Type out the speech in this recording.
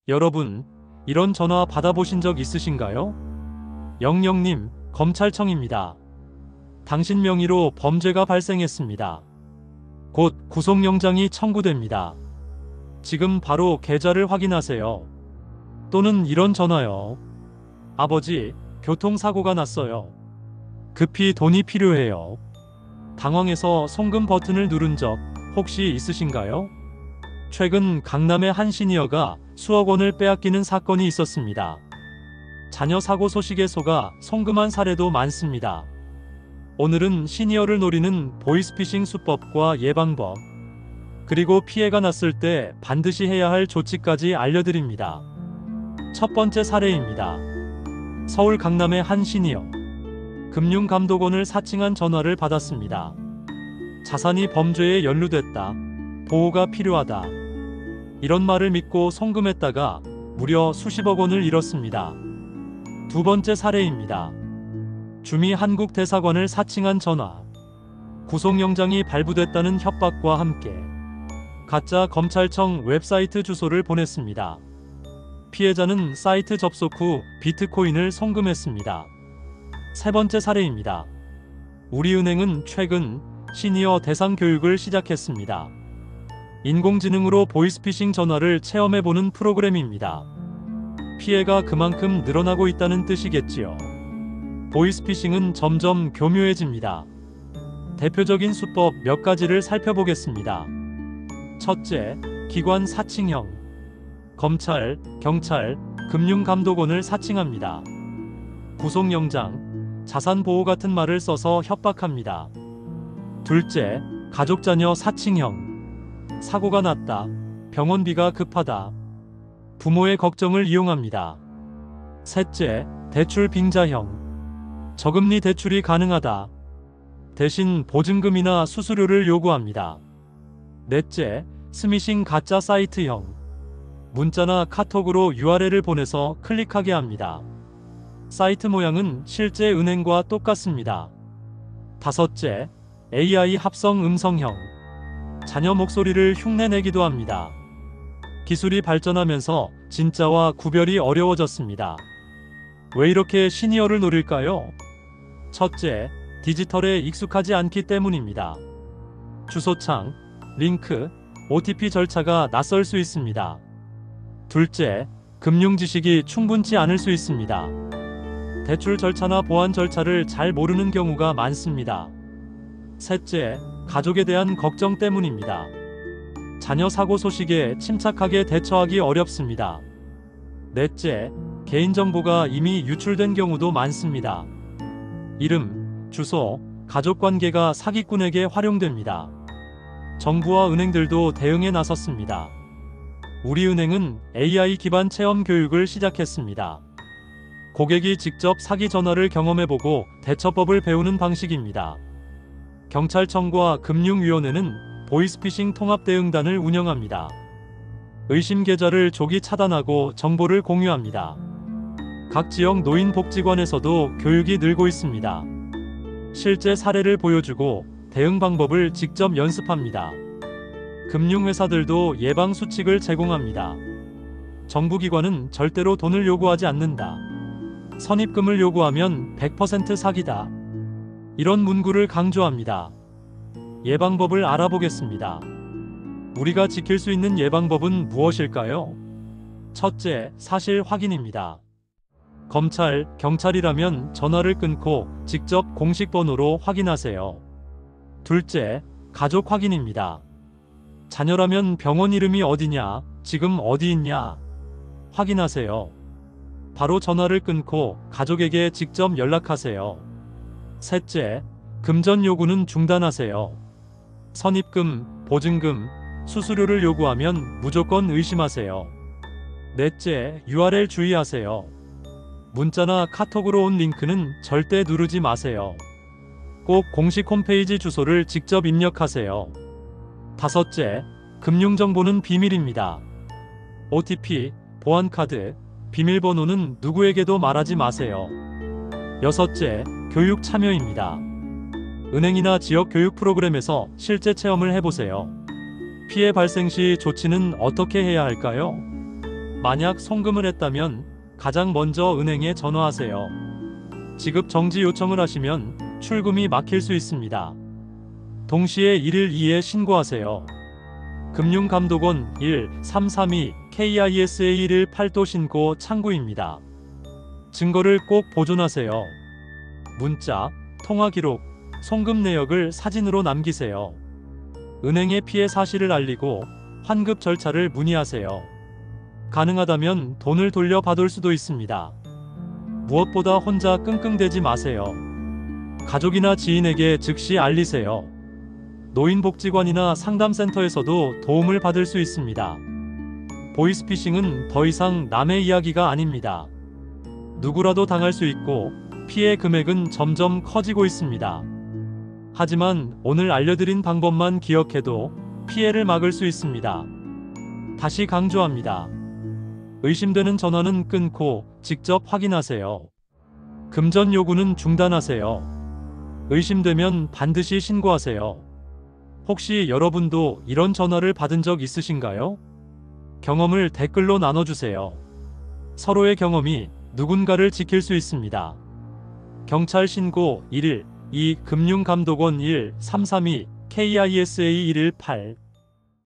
여러분, 이런 전화 받아보신 적 있으신가요? 영영님, 검찰청입니다. 당신 명의로 범죄가 발생했습니다. 곧 구속영장이 청구됩니다. 지금 바로 계좌를 확인하세요. 또는 이런 전화요. 아버지, 교통사고가 났어요. 급히 돈이 필요해요. 당황해서 송금 버튼을 누른 적 혹시 있으신가요? 최근 강남의 한 시니어가 수억 원을 빼앗기는 사건이 있었습니다. 자녀 사고 소식에 속아 송금한 사례도 많습니다. 오늘은 시니어를 노리는 보이스피싱 수법과 예방법, 그리고 피해가 났을 때 반드시 해야 할 조치까지 알려드립니다. 첫 번째 사례입니다. 서울 강남의 한 시니어. 금융감독원을 사칭한 전화를 받았습니다. 자산이 범죄에 연루됐다. 보호가 필요하다. 이런 말을 믿고 송금했다가 무려 수십억 원을 잃었습니다. 두 번째 사례입니다. 주미 한국 대사관을 사칭한 전화. 구속영장이 발부됐다는 협박과 함께 가짜 검찰청 웹사이트 주소를 보냈습니다. 피해자는 사이트 접속 후 비트코인을 송금했습니다. 세 번째 사례입니다. 우리은행은 최근 시니어 대상 교육을 시작했습니다. 인공지능으로 보이스피싱 전화를 체험해보는 프로그램입니다. 피해가 그만큼 늘어나고 있다는 뜻이겠지요. 보이스피싱은 점점 교묘해집니다. 대표적인 수법 몇 가지를 살펴보겠습니다. 첫째, 기관 사칭형. 검찰, 경찰, 금융감독원을 사칭합니다. 구속영장, 자산보호 같은 말을 써서 협박합니다. 둘째, 가족자녀 사칭형. 사고가 났다. 병원비가 급하다. 부모의 걱정을 이용합니다. 셋째, 대출 빙자형. 저금리 대출이 가능하다. 대신 보증금이나 수수료를 요구합니다. 넷째, 스미싱 가짜 사이트형. 문자나 카톡으로 URL을 보내서 클릭하게 합니다. 사이트 모양은 실제 은행과 똑같습니다. 다섯째, AI 합성 음성형. 자녀 목소리를 흉내내기도 합니다. 기술이 발전하면서 진짜와 구별이 어려워졌습니다. 왜 이렇게 시니어를 노릴까요? 첫째, 디지털에 익숙하지 않기 때문입니다. 주소창, 링크, OTP 절차가 낯설 수 있습니다. 둘째, 금융 지식이 충분치 않을 수 있습니다. 대출 절차나 보안 절차를 잘 모르는 경우가 많습니다. 셋째, 가족에 대한 걱정 때문입니다. 자녀 사고 소식에 침착하게 대처하기 어렵습니다. 넷째, 개인정보가 이미 유출된 경우도 많습니다. 이름, 주소, 가족관계가 사기꾼에게 활용됩니다. 정부와 은행들도 대응에 나섰습니다. 우리은행은 AI 기반 체험 교육을 시작했습니다. 고객이 직접 사기 전화를 경험해보고 대처법을 배우는 방식입니다. 경찰청과 금융위원회는 보이스피싱 통합대응단을 운영합니다. 의심 계좌를 조기 차단하고 정보를 공유합니다. 각 지역 노인복지관에서도 교육이 늘고 있습니다. 실제 사례를 보여주고 대응 방법을 직접 연습합니다. 금융회사들도 예방 수칙을 제공합니다. 정부기관은 절대로 돈을 요구하지 않는다. 선입금을 요구하면 100% 사기다. 이런 문구를 강조합니다. 예방법을 알아보겠습니다. 우리가 지킬 수 있는 예방법은 무엇일까요? 첫째, 사실 확인입니다. 검찰, 경찰이라면 전화를 끊고 직접 공식 번호로 확인하세요. 둘째, 가족 확인입니다. 자녀라면 병원 이름이 어디냐, 지금 어디 있냐 확인하세요. 바로 전화를 끊고 가족에게 직접 연락하세요. 셋째, 금전 요구는 중단하세요. 선입금, 보증금, 수수료를 요구하면 무조건 의심하세요. 넷째, URL 주의하세요. 문자나 카톡으로 온 링크는 절대 누르지 마세요. 꼭 공식 홈페이지 주소를 직접 입력하세요. 다섯째, 금융정보는 비밀입니다. OTP, 보안카드, 비밀번호는 누구에게도 말하지 마세요. 여섯째, 교육 참여입니다. 은행이나 지역 교육 프로그램에서 실제 체험을 해보세요. 피해 발생 시 조치는 어떻게 해야 할까요? 만약 송금을 했다면 가장 먼저 은행에 전화하세요. 지급 정지 요청을 하시면 출금이 막힐 수 있습니다. 동시에 112에 신고하세요. 금융감독원 1332 KISA 118도 신고 창구입니다. 증거를 꼭 보존하세요. 문자, 통화 기록, 송금 내역을 사진으로 남기세요. 은행에 피해 사실을 알리고 환급 절차를 문의하세요. 가능하다면 돈을 돌려받을 수도 있습니다. 무엇보다 혼자 끙끙대지 마세요. 가족이나 지인에게 즉시 알리세요. 노인복지관이나 상담센터에서도 도움을 받을 수 있습니다. 보이스피싱은 더 이상 남의 이야기가 아닙니다. 누구라도 당할 수 있고 피해 금액은 점점 커지고 있습니다. 하지만 오늘 알려드린 방법만 기억해도 피해를 막을 수 있습니다. 다시 강조합니다. 의심되는 전화는 끊고 직접 확인하세요. 금전 요구는 중단하세요. 의심되면 반드시 신고하세요. 혹시 여러분도 이런 전화를 받은 적 있으신가요? 경험을 댓글로 나눠주세요. 서로의 경험이 누군가를 지킬 수 있습니다. 경찰 신고 112 금융감독원 1332 KISA 118